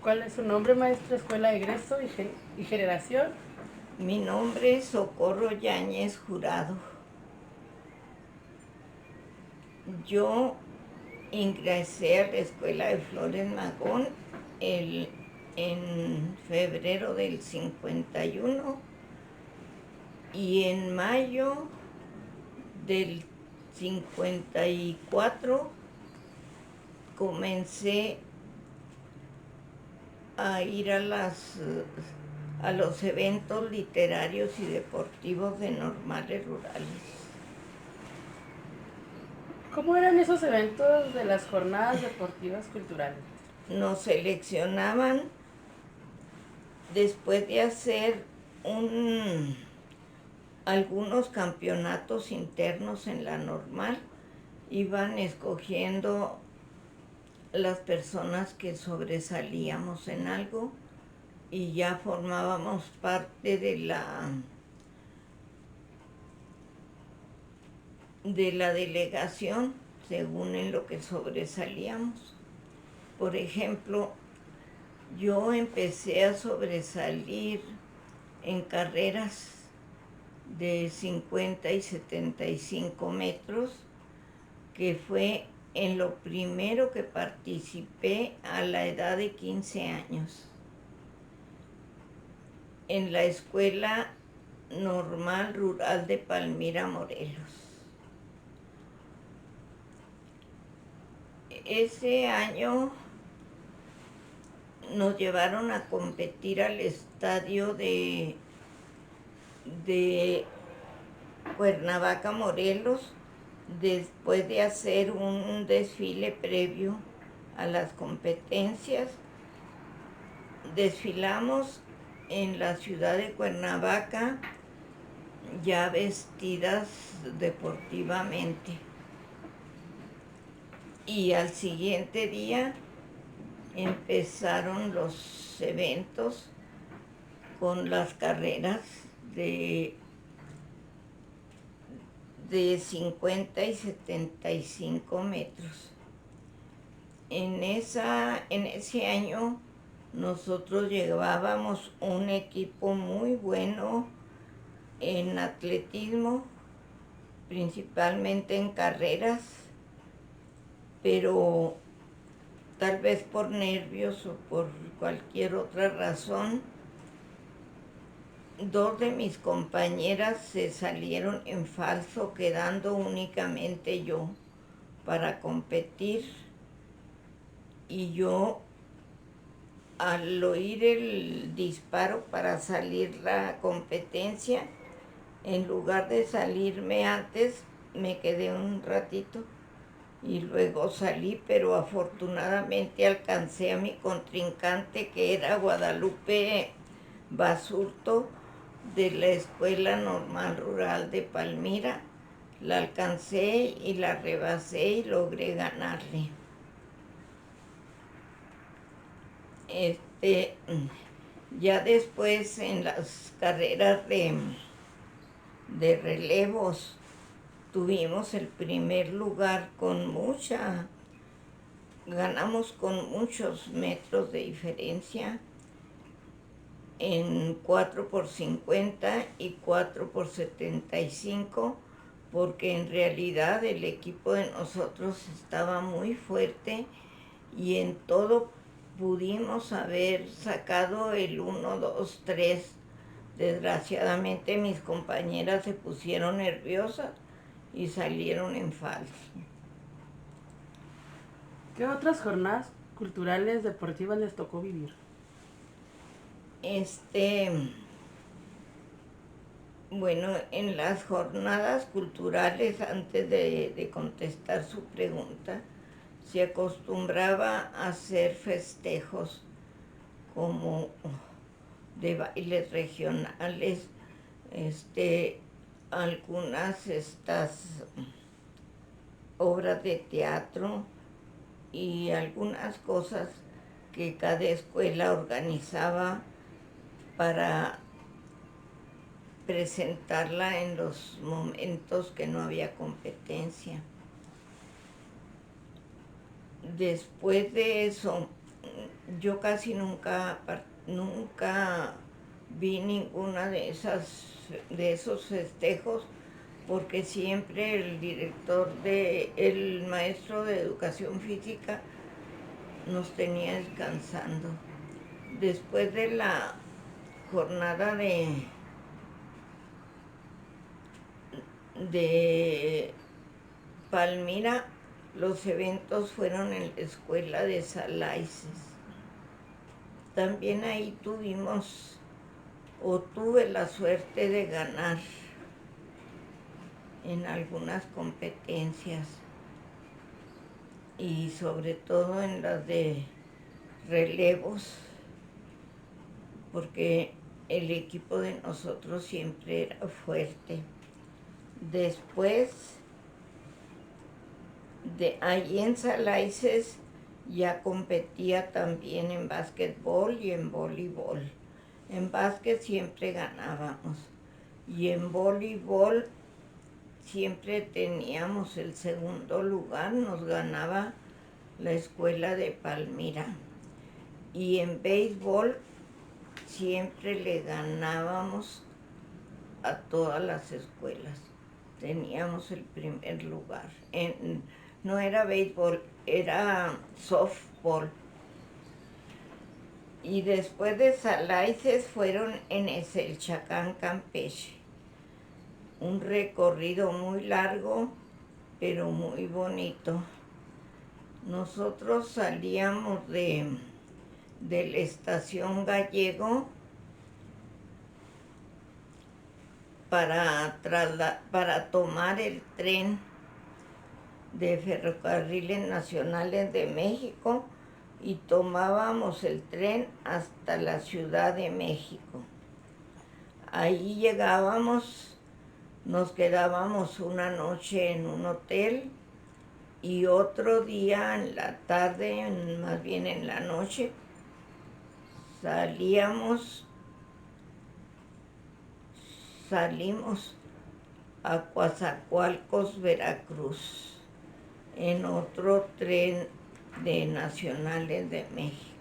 ¿Cuál es su nombre, maestra, escuela, egreso y generación? Mi nombre es Socorro Yáñez Jurado. Yo ingresé a la escuela de Flores Magón en febrero del 51 y en mayo del 54 comencé a ir a los eventos literarios y deportivos de Normales Rurales. ¿Cómo eran esos eventos de las jornadas deportivas culturales? Nos seleccionaban después de hacer algunos campeonatos internos en la normal, iban escogiendo las personas que sobresalíamos en algo y ya formábamos parte de la delegación según en lo que sobresalíamos. Por ejemplo, yo empecé a sobresalir en carreras de 50 y 75 metros, que fue en lo primero que participé a la edad de 15 años, en la Escuela Normal Rural de Palmira, Morelos. Ese año nos llevaron a competir al estadio de Cuernavaca, Morelos, después de hacer un desfile previo a las competencias. Desfilamos en la ciudad de Cuernavaca ya vestidas deportivamente. Y al siguiente día empezaron los eventos con las carreras de 50 y 75 metros. En ese año nosotros llevábamos un equipo muy bueno en atletismo, principalmente en carreras, pero tal vez por nervios o por cualquier otra razón, dos de mis compañeras se salieron en falso, quedando únicamente yo para competir. Y yo, al oír el disparo para salir la competencia, en lugar de salirme antes, me quedé un ratito y luego salí, pero afortunadamente alcancé a mi contrincante, que era Guadalupe Basurto, de la Escuela Normal Rural de Palmira. La alcancé y la rebasé y logré ganarle. Ya después en las carreras de relevos tuvimos el primer lugar ganamos con muchos metros de diferencia en 4x50 y 4x75, porque en realidad el equipo de nosotros estaba muy fuerte y en todo pudimos haber sacado el 1, 2, 3. Desgraciadamente mis compañeras se pusieron nerviosas y salieron en falso. ¿Qué otras jornadas culturales deportivas les tocó vivir? Bueno, en las jornadas culturales, antes de contestar su pregunta, se acostumbraba a hacer festejos como de bailes regionales, algunas obras de teatro y algunas cosas que cada escuela organizaba para presentarla en los momentos que no había competencia. Después de eso, yo casi nunca vi ninguna de esos festejos, porque siempre el maestro de educación física nos tenía descansando. Después de la jornada de Palmira, los eventos fueron en la escuela de Salaices. También ahí tuve la suerte de ganar en algunas competencias, y sobre todo en las de relevos, porque el equipo de nosotros siempre era fuerte. Después, de ahí en Salaices, ya competía también en básquetbol y en voleibol. En básquet siempre ganábamos, y en voleibol siempre teníamos el segundo lugar, nos ganaba la escuela de Palmira. Y en béisbol siempre le ganábamos a todas las escuelas. Teníamos el primer lugar. No era béisbol, era softball. Y después de Salaices fueron en Eselchacán, Campeche. Un recorrido muy largo, pero muy bonito. Nosotros salíamos de la estación Gallego para tomar el tren de Ferrocarriles Nacionales de México, y tomábamos el tren hasta la Ciudad de México. Ahí llegábamos, nos quedábamos una noche en un hotel, y otro día en la tarde, más bien en la noche, salimos a Coatzacoalcos, Veracruz, en otro tren de Nacionales de México.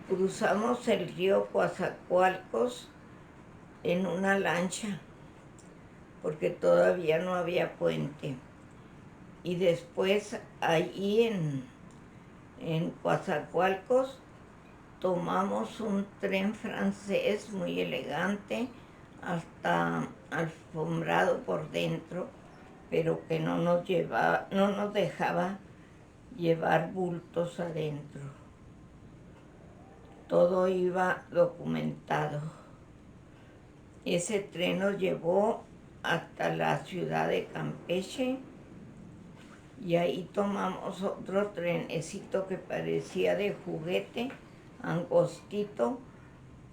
Cruzamos el río Coatzacoalcos en una lancha, porque todavía no había puente. Y después, allí en Coatzacoalcos, tomamos un tren francés muy elegante, hasta alfombrado por dentro, pero que no nos dejaba llevar bultos adentro. Todo iba documentado. Ese tren nos llevó hasta la ciudad de Campeche, y ahí tomamos otro trenecito que parecía de juguete, angostito,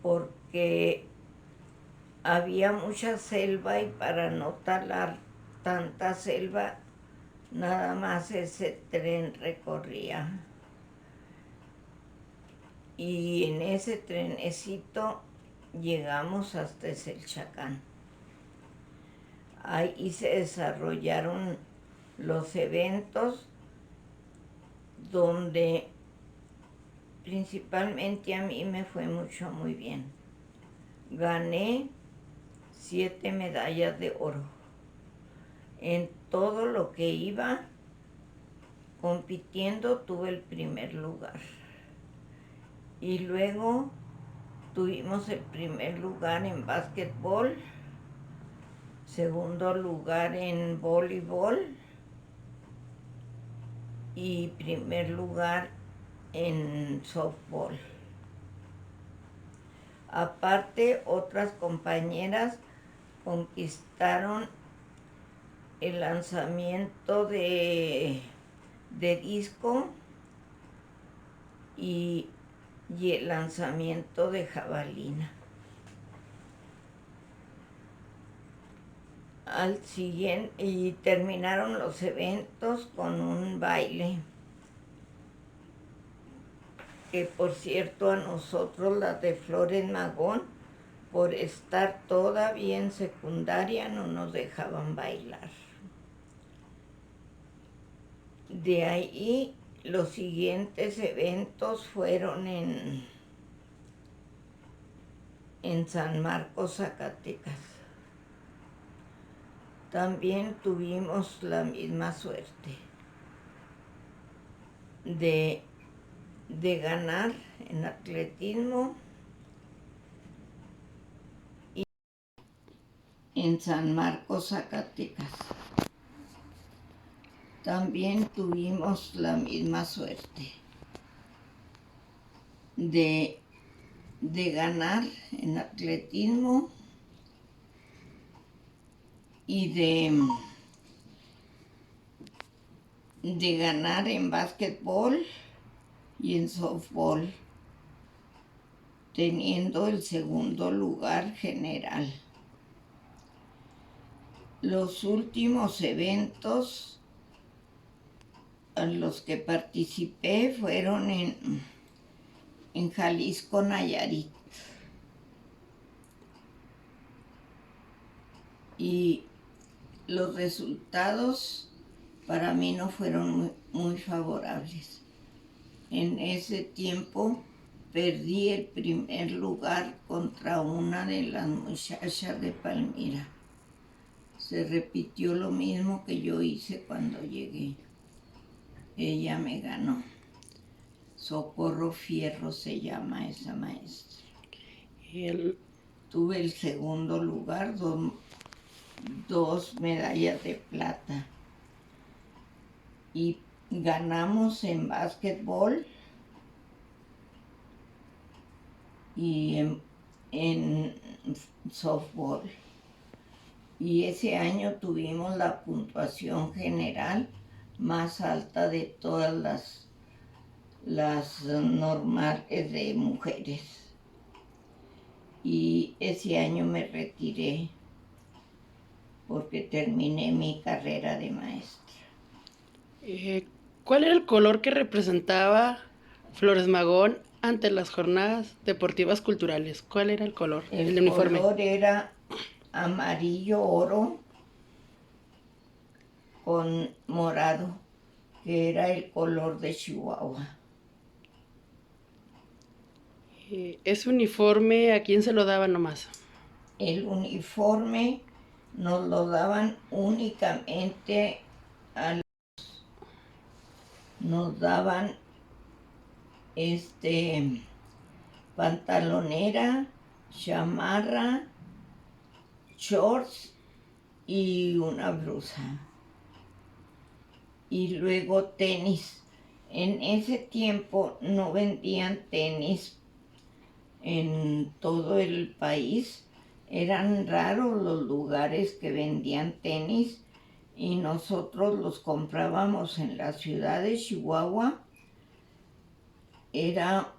porque había mucha selva, y para no talar tanta selva, nada más ese tren recorría. Y en ese trenecito llegamos hasta Eselchacán. Ahí se desarrollaron los eventos, donde principalmente a mí me fue muy bien. Gané 7 medallas de oro. En todo lo que iba compitiendo tuve el primer lugar. Y luego tuvimos el primer lugar en básquetbol, segundo lugar en voleibol y primer lugar en softball. Aparte, otras compañeras conquistaron el lanzamiento de disco y el lanzamiento de jabalina. Y terminaron los eventos con un baile, que por cierto a nosotros, las de Flores Magón, por estar todavía en secundaria, no nos dejaban bailar. De ahí los siguientes eventos fueron en San Marcos, Zacatecas. También tuvimos la misma suerte de ganar en atletismo y en San Marcos, Zacatecas. También tuvimos la misma suerte de ganar en atletismo y de ganar en básquetbol y en softball, teniendo el segundo lugar general. Los últimos eventos a los que participé fueron en Jalisco, Nayarit. Y los resultados para mí no fueron muy favorables. En ese tiempo perdí el primer lugar contra una de las muchachas de Palmira. Se repitió lo mismo que yo hice cuando llegué. Ella me ganó. Socorro Fierro se llama esa maestra. Tuve el segundo lugar, dos medallas de plata. Y ganamos en básquetbol y en softball. Y ese año tuvimos la puntuación general más alta de todas las normales de mujeres. Y ese año me retiré porque terminé mi carrera de maestra. ¿Cuál era el color que representaba Flores Magón ante las jornadas deportivas culturales? ¿Cuál era el color? El uniforme. El color era amarillo oro con morado, que era el color de Chihuahua. ¿Ese uniforme a quién se lo daba nomás? El uniforme nos lo daban únicamente nos daban pantalonera, chamarra, shorts y una blusa. Y luego tenis. En ese tiempo no vendían tenis en todo el país. Eran raros los lugares que vendían tenis y nosotros los comprábamos en la ciudad de Chihuahua. Era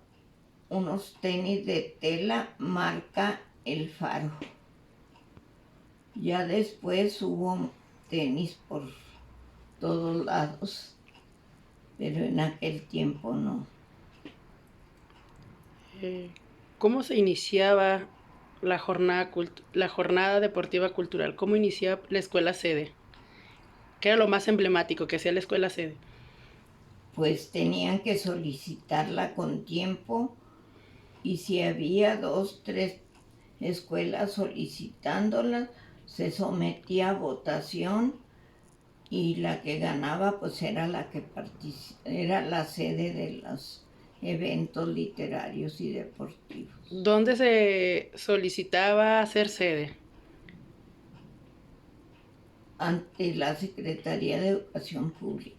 unos tenis de tela marca El Faro. Ya después hubo tenis por todos lados, pero en aquel tiempo no. ¿Cómo se iniciaba la jornada deportiva cultural? ¿Cómo iniciaba la escuela sede? ¿Qué era lo más emblemático que hacía la escuela sede? Pues tenían que solicitarla con tiempo y si había 2, 3 escuelas solicitándola, se sometía a votación y la que ganaba pues era era la sede de los eventos literarios y deportivos. ¿Dónde se solicitaba ser sede? Ante la Secretaría de Educación Pública.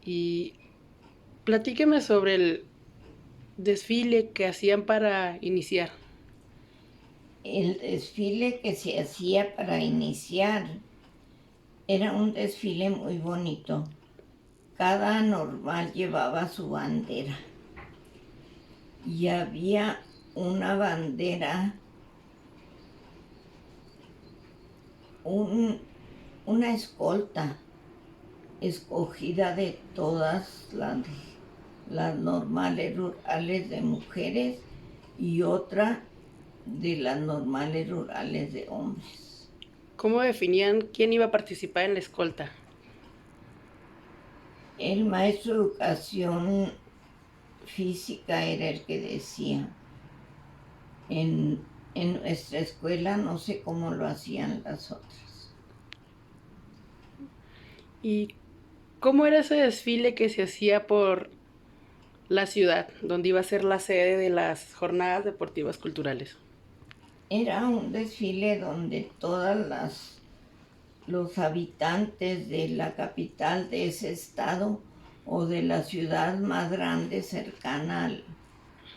Y platíqueme sobre el desfile que hacían para iniciar. El desfile que se hacía para iniciar era un desfile muy bonito. Cada normal llevaba su bandera y había una bandera, una escolta escogida de todas las normales rurales de mujeres y otra de las normales rurales de hombres. ¿Cómo definían quién iba a participar en la escolta? El maestro de educación física era el que decía, en, en nuestra escuela no sé cómo lo hacían las otras. ¿Y cómo era ese desfile que se hacía por la ciudad, donde iba a ser la sede de las jornadas deportivas culturales? Era un desfile donde los habitantes de la capital de ese estado o de la ciudad más grande cercana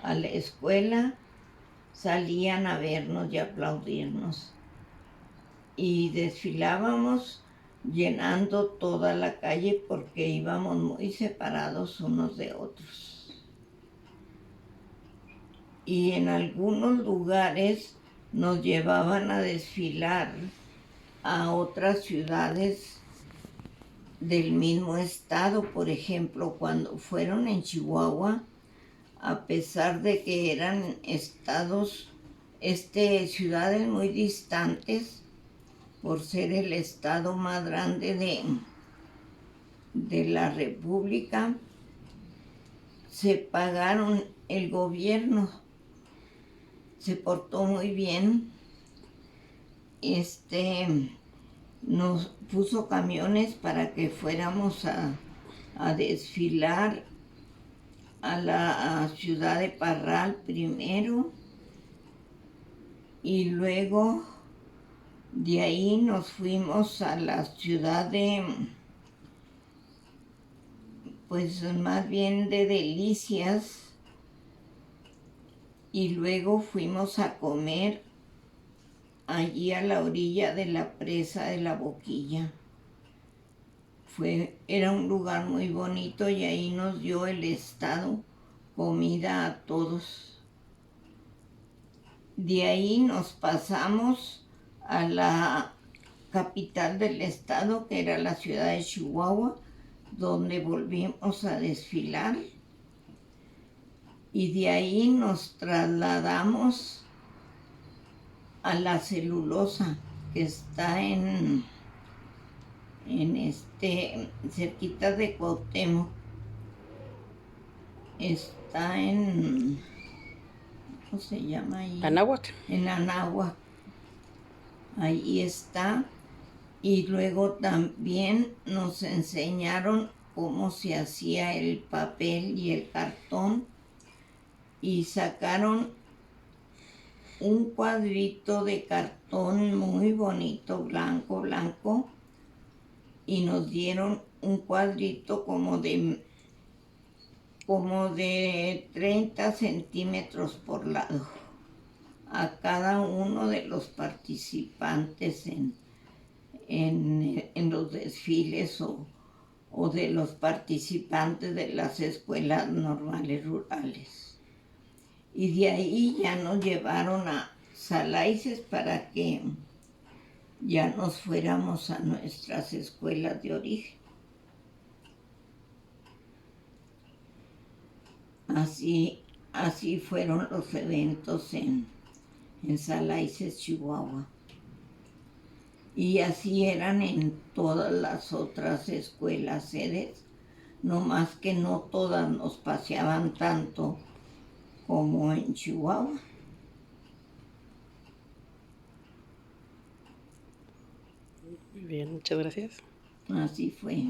a la escuela salían a vernos y aplaudirnos. Y desfilábamos llenando toda la calle porque íbamos muy separados unos de otros. Y en algunos lugares nos llevaban a desfilar a otras ciudades del mismo estado. Por ejemplo, cuando fueron en Chihuahua, a pesar de que eran ciudades muy distantes, por ser el estado más grande de la República, se pagaron, el gobierno se portó muy bien, nos puso camiones para que fuéramos a desfilar a la ciudad de Parral primero, y luego de ahí nos fuimos a la ciudad pues más bien de Delicias, y luego fuimos a comer allí a la orilla de la presa de la Boquilla. Era un lugar muy bonito y ahí nos dio el estado comida a todos. De ahí nos pasamos a la capital del estado, que era la ciudad de Chihuahua, donde volvimos a desfilar. Y de ahí nos trasladamos a la celulosa, que está cerquita de Cuauhtémoc. Está ¿cómo se llama ahí? Anáhuac. En Anáhuac. Ahí está. Y luego también nos enseñaron cómo se hacía el papel y el cartón, y sacaron un cuadrito de cartón muy bonito, blanco, blanco, y nos dieron un cuadrito como de 30 centímetros por lado a cada uno de los participantes en los desfiles o de los participantes de las escuelas normales rurales. Y de ahí ya nos llevaron a Salaices para que ya nos fuéramos a nuestras escuelas de origen. Así fueron los eventos en Salaices, Chihuahua. Y así eran en todas las otras escuelas sedes, no más que no todas nos paseaban tanto como en Chihuahua. Muy bien, muchas gracias. Así fue.